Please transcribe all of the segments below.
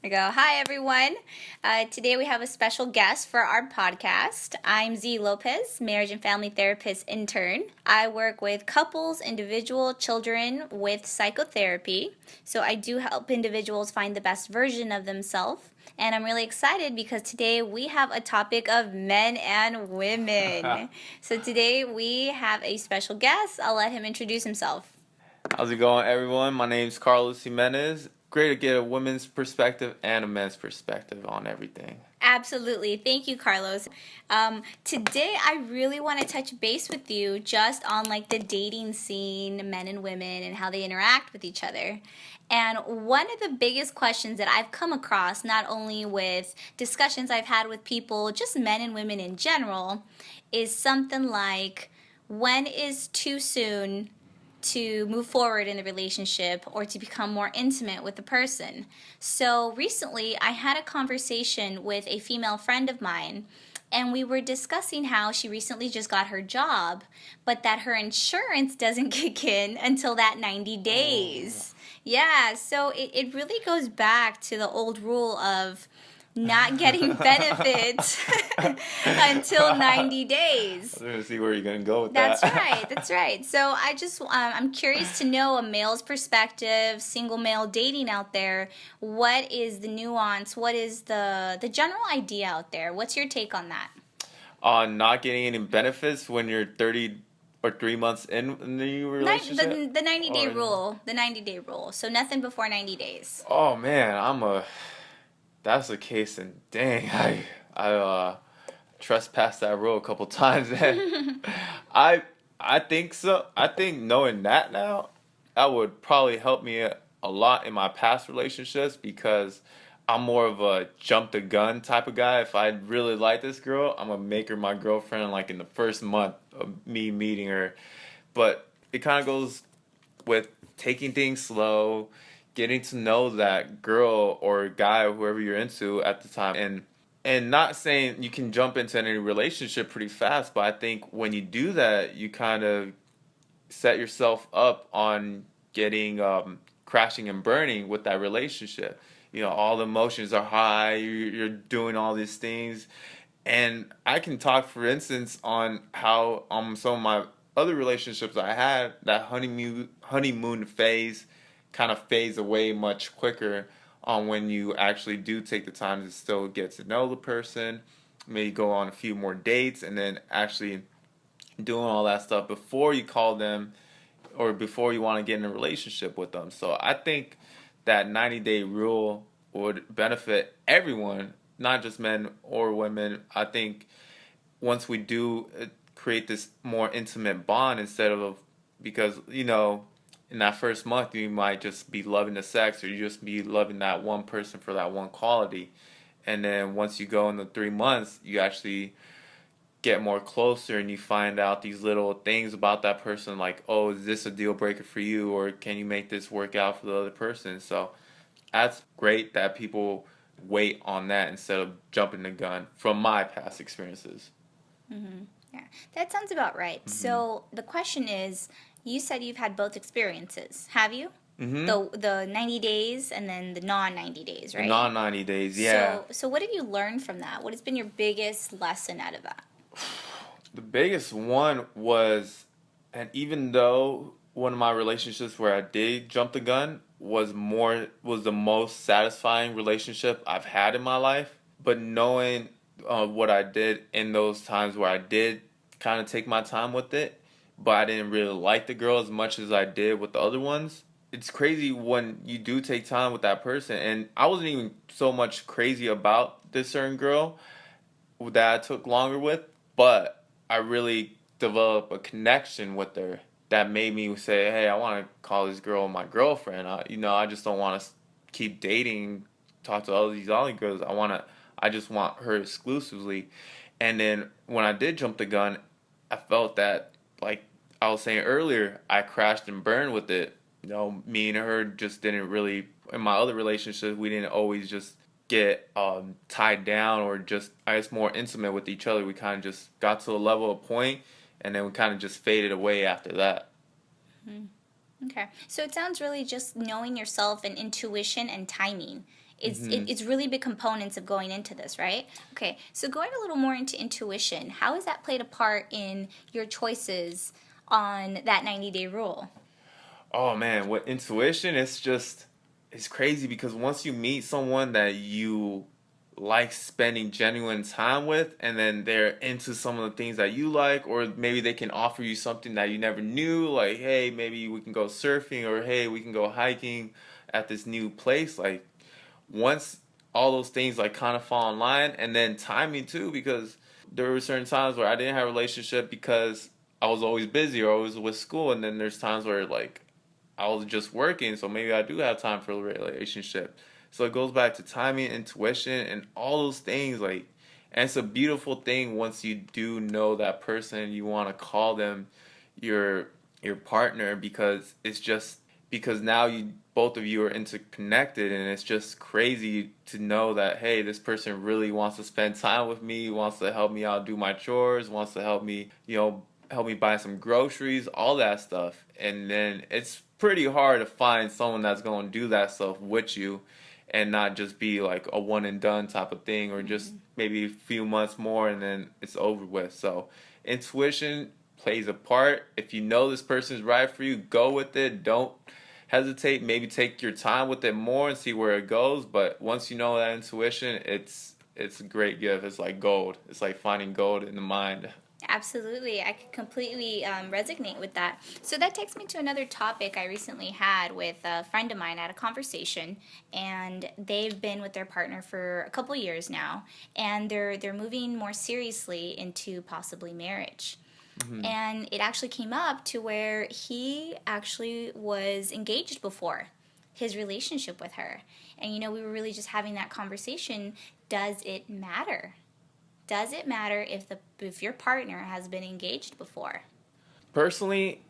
I go, hi everyone. Today we have a special guest for our podcast. I'm Z Lopez, marriage and family therapist intern. I work with couples, individual, children with psychotherapy. So I do help individuals find the best version of themselves. And I'm really excited because today we have a topic of men and women. So today we have a special guest. I'll let him introduce himself. How's it going, everyone? My name's Carlos Jimenez. Great to get a women's perspective and a men's perspective on everything. Absolutely. Thank you, Carlos. Today, I really want to touch base with you just on like the dating scene, men and women, and how they interact with each other. And one of the biggest questions that I've come across, not only with discussions I've had with people, just men and women in general, is something like, when is too soon to move forward in the relationship or to become more intimate with the person? So recently I had a conversation with a female friend of mine, and we were discussing how she recently just got her job, but that her insurance doesn't kick in until that 90 days. Yeah, so it really goes back to the old rule of not getting benefits until 90 days. I was going to see where you're going to go with that. That's right. So I'm curious to know a male's perspective, single male dating out there. What is the nuance? What is the general idea out there? What's your take on that? Not getting any benefits when you're 30 or 3 months in the new relationship? The 90-day rule. The 90-day rule. So nothing before 90 days. Oh, man, that's the case, and dang, I trespassed that rule a couple times. I think so. I think knowing that now, that would probably help me a lot in my past relationships, because I'm more of a jump the gun type of guy. If I really like this girl, I'm gonna make her my girlfriend like in the first month of me meeting her. But it kind of goes with taking things slow, getting to know that girl or guy or whoever you're into at the time, and not saying you can jump into any relationship pretty fast, but I think when you do that, you kind of set yourself up on getting crashing and burning with that relationship. You know, all the emotions are high, you're doing all these things. And I can talk, for instance, on how some of my other relationships I had, that honeymoon phase kind of fades away much quicker on when you actually do take the time to still get to know the person, maybe go on a few more dates, and then actually doing all that stuff before you call them or before you want to get in a relationship with them. So I think that 90-day rule would benefit everyone, not just men or women. I think once we do create this more intimate bond, instead of, because, you know, in that first month, you might just be loving the sex, or you just be loving that one person for that one quality. And then once you go in the 3 months, you actually get more closer, and you find out these little things about that person, like, oh, is this a deal breaker for you, or can you make this work out for the other person? So that's great that people wait on that instead of jumping the gun, from my past experiences. Mm-hmm. Yeah, that sounds about right. Mm-hmm. So the question is, you said you've had both experiences, have you? Mm-hmm. The 90 days and then the non-90 days, right? The non-90 days, yeah. So what have you learned from that? What has been your biggest lesson out of that? The biggest one was, and even though one of my relationships where I did jump the gun was the most satisfying relationship I've had in my life, but knowing what I did in those times where I did kind of take my time with it, but I didn't really like the girl as much as I did with the other ones. It's crazy when you do take time with that person, and I wasn't even so much crazy about this certain girl that I took longer with, but I really developed a connection with her that made me say, hey, I want to call this girl my girlfriend. I just don't want to keep dating, talk to all these other girls. I just want her exclusively. And then when I did jump the gun, I felt that, like I was saying earlier, I crashed and burned with it. You know, me and her just didn't really, in my other relationships, we didn't always just get tied down or just, I guess, more intimate with each other. We kind of just got to a level of point, and then we kind of just faded away after that. Mm-hmm. Okay. So it sounds really just knowing yourself and intuition and timing It's really big components of going into this, right? Okay, so going a little more into intuition, how has that played a part in your choices on that 90-day rule? Oh man, with intuition, it's crazy because once you meet someone that you like spending genuine time with, and then they're into some of the things that you like, or maybe they can offer you something that you never knew, like, hey, maybe we can go surfing, or hey, we can go hiking at this new place. Like, once all those things like kind of fall in line, and then timing too, because there were certain times where I didn't have a relationship because I was always busy or I was with school, and then there's times where like I was just working, so maybe I do have time for a relationship. So it goes back to timing, intuition, and all those things. Like, and it's a beautiful thing once you do know that person. You want to call them your partner, because it's just because now you both of you are interconnected, and it's just crazy to know that, hey, this person really wants to spend time with me, wants to help me out do my chores, wants to help me, help me buy some groceries, all that stuff. And then it's pretty hard to find someone that's going to do that stuff with you and not just be like a one and done type of thing, or just maybe a few months more and then it's over with. So intuition plays a part. If you know this person's right for you, go with it. Don't hesitate. Maybe take your time with it more and see where it goes. But once you know that intuition, it's a great gift. It's like gold. It's like finding gold in the mind. Absolutely. I could completely resonate with that. So that takes me to another topic I recently had with a friend of mine. I had a conversation, and they've been with their partner for a couple years now, and they're moving more seriously into possibly marriage. And it actually came up to where he actually was engaged before his relationship with her. And, we were really just having that conversation. Does it matter? Does it matter if your partner has been engaged before? Personally,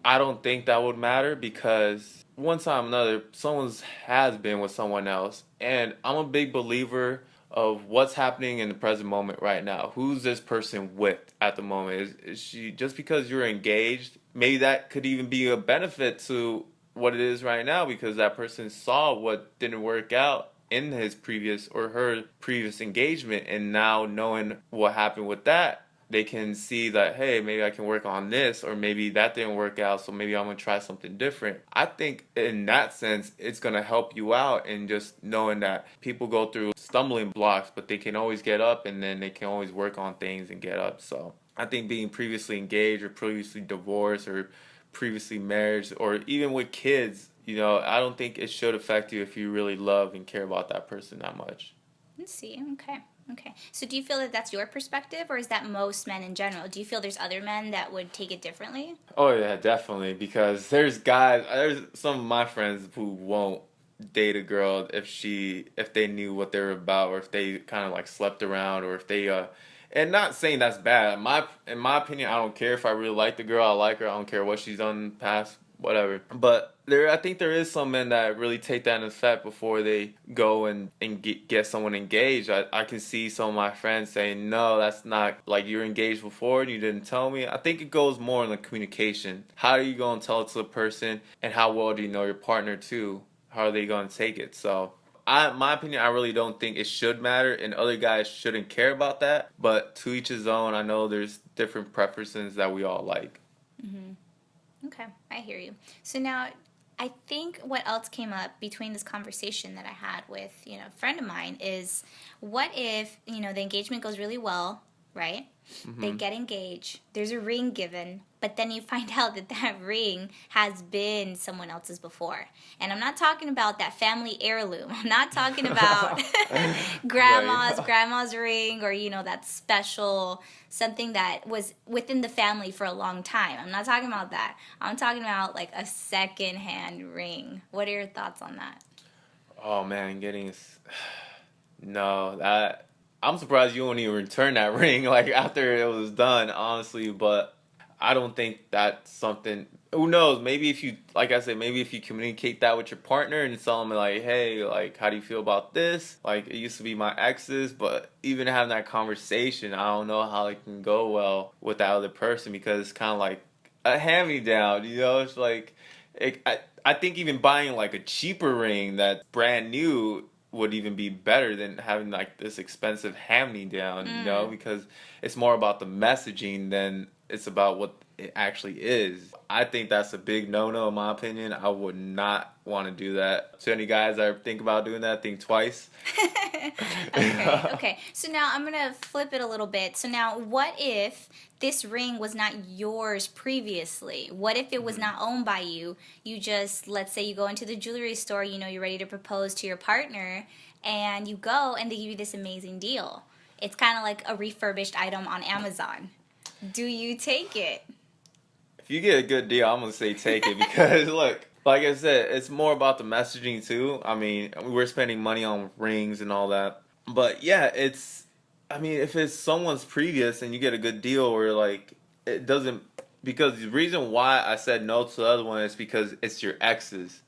I don't think that would matter, because one time or another, someone has been with someone else. And I'm a big believer of what's happening in the present moment right now. Who's this person with at the moment? Is she, just because you're engaged, maybe that could even be a benefit to what it is right now, because that person saw what didn't work out in his previous or her previous engagement, and now knowing what happened with that, they can see that, hey, maybe I can work on this, or maybe that didn't work out, so maybe I'm gonna try something different. I think in that sense it's gonna help you out, and just knowing that people go through stumbling blocks, but they can always get up, and then they can always work on things and get up. So I think being previously engaged or previously divorced or previously married, or even with kids, I don't think it should affect you if you really love and care about that person that much. Let's see. Okay. So do you feel that that's your perspective, or is that most men in general? Do you feel there's other men that would take it differently? Oh yeah, definitely. Because there's some of my friends who won't date a girl if they knew what they were about, or if they kind of like slept around, or if they and not saying that's bad. In my opinion, I don't care if I really like the girl. I like her. I don't care what she's done in the past, whatever. But I think there is some men that really take that in effect before they go and get someone engaged. I can see some of my friends saying, no, that's not, like, you're engaged before and you didn't tell me. I think it goes more in the communication. How are you going to tell it to the person, and how well do you know your partner too? How are they going to take it? So my opinion, I really don't think it should matter, and other guys shouldn't care about that. But to each his own. I know there's different preferences that we all like. Okay, I hear you. So now, I think what else came up between this conversation that I had with, a friend of mine is, what if, the engagement goes really well, right? They get engaged, there's a ring given, but then you find out that ring has been someone else's before. And I'm not talking about that family heirloom. I'm not talking about grandma's ring, or, that special something that was within the family for a long time. I'm not talking about that. I'm talking about like a second-hand ring. What are your thoughts on that? Oh man, no, that I'm surprised you won't even return that ring like after it was done, honestly. But I don't think that's something. Who knows? Maybe if you, like I said, maybe if you communicate that with your partner and tell them like, hey, like, how do you feel about this? Like, it used to be my ex's, but even having that conversation, I don't know how it can go well with that other person, because it's kind of like a hand-me-down. It's like, I think even buying like a cheaper ring that's brand new would even be better than having like this expensive hand-me-down, you know, because it's more about the messaging than it's about what it actually is. I think that's a big no-no in my opinion. I would not want to do that. So any guys that think about doing that, think twice. Okay. So now I'm going to flip it a little bit. So now what if this ring was not yours previously? What if it was not owned by you? You just, let's say you go into the jewelry store, you know, you're ready to propose to your partner, and you go and they give you this amazing deal. It's kind of like a refurbished item on Amazon. Do you take it? If you get a good deal, I'm going to say take it because, look, like I said, it's more about the messaging, too. I mean, we're spending money on rings and all that. But, yeah, I mean, if it's someone's previous and you get a good deal or, like, it doesn't... Because the reason why I said no to the other one is because it's your ex's.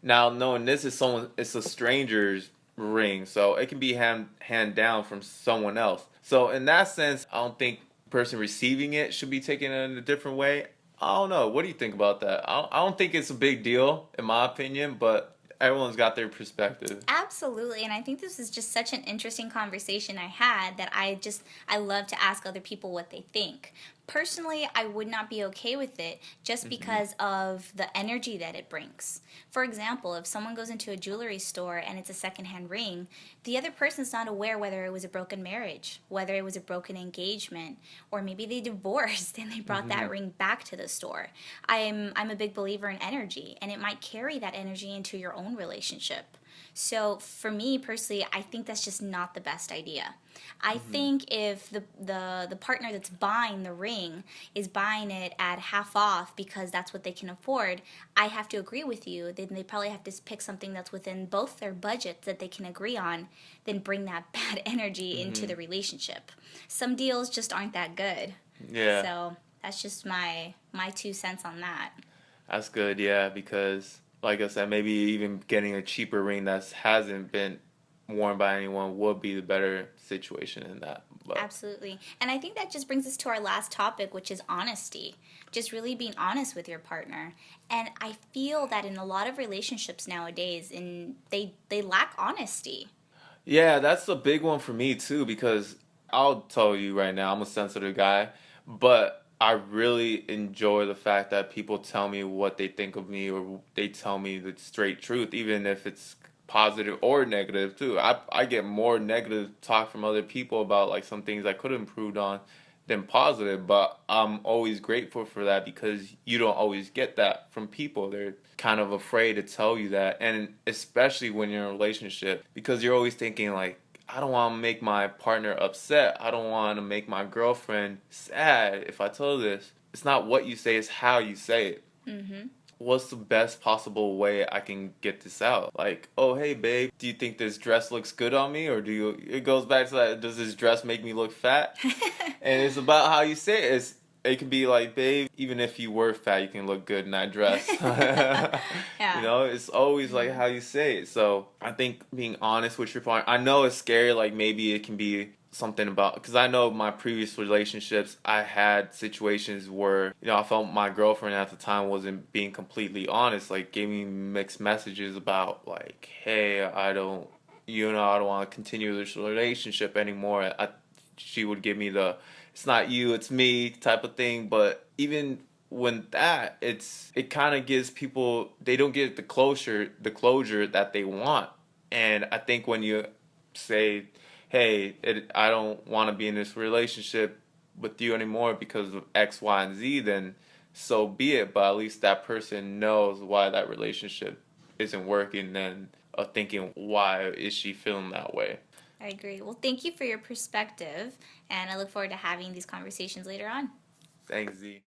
Now, knowing this is it's a stranger's ring, so it can be hand down from someone else. So, in that sense, I don't think the person receiving it should be taken in a different way. I don't know. What do you think about that? I don't think it's a big deal, in my opinion, but everyone's got their perspective. Absolutely. And I think this is just such an interesting conversation I had that I love to ask other people what they think. Personally, I would not be okay with it just because of the energy that it brings. For example, if someone goes into a jewelry store and it's a secondhand ring, the other person's not aware whether it was a broken marriage, whether it was a broken engagement, or maybe they divorced and they brought that ring back to the store. I'm a big believer in energy, and it might carry that energy into your own relationship. So for me personally, I think that's just not the best idea. I think if the partner that's buying the ring is buying it at half off because that's what they can afford, I have to agree with you. Then they probably have to pick something that's within both their budgets that they can agree on, then bring that bad energy into the relationship. Some deals just aren't that good. Yeah. So that's just my 2 cents on that. That's good, yeah, because, like I said, maybe even getting a cheaper ring that hasn't been worn by anyone would be the better situation in that. But Absolutely. And I think that just brings us to our last topic, which is honesty. Just really being honest with your partner. And I feel that in a lot of relationships nowadays, they lack honesty. yeah, that's a big one for me too because I'll tell you right now, I'm a sensitive guy, but I really enjoy the fact that people tell me what they think of me or they tell me the straight truth, even if it's positive or negative too. I get more negative talk from other people about like some things I could have improved on than positive, but I'm always grateful for that because you don't always get that from people. They're kind of afraid to tell you that, and especially when you're in a relationship because you're always thinking like, I don't want to make my partner upset. I don't want to make my girlfriend sad if I tell her this. It's not what you say, it's how you say it. What's the best possible way I can get this out? Like, oh, hey, babe, do you think this dress looks good on me? Or it goes back to that, does this dress make me look fat? And it's about how you say it. It can be like, babe, even if you were fat, you can look good in that dress. Yeah. You know, it's always like how you say it. So I think being honest with your partner, I know it's scary, like maybe it can be something about, because I know my previous relationships, I had situations where, you know, I felt my girlfriend at the time wasn't being completely honest, like gave me mixed messages about like, hey, I don't want to continue this relationship anymore. She would give me the, it's not you, it's me type of thing. But even when it kind of gives people, they don't get the closure that they want. And I think when you say, hey, I don't want to be in this relationship with you anymore because of X, Y, and Z, then so be it. But at least that person knows why that relationship isn't working and thinking, why is she feeling that way? I agree. Well, thank you for your perspective, and I look forward to having these conversations later on. Thanks, Z.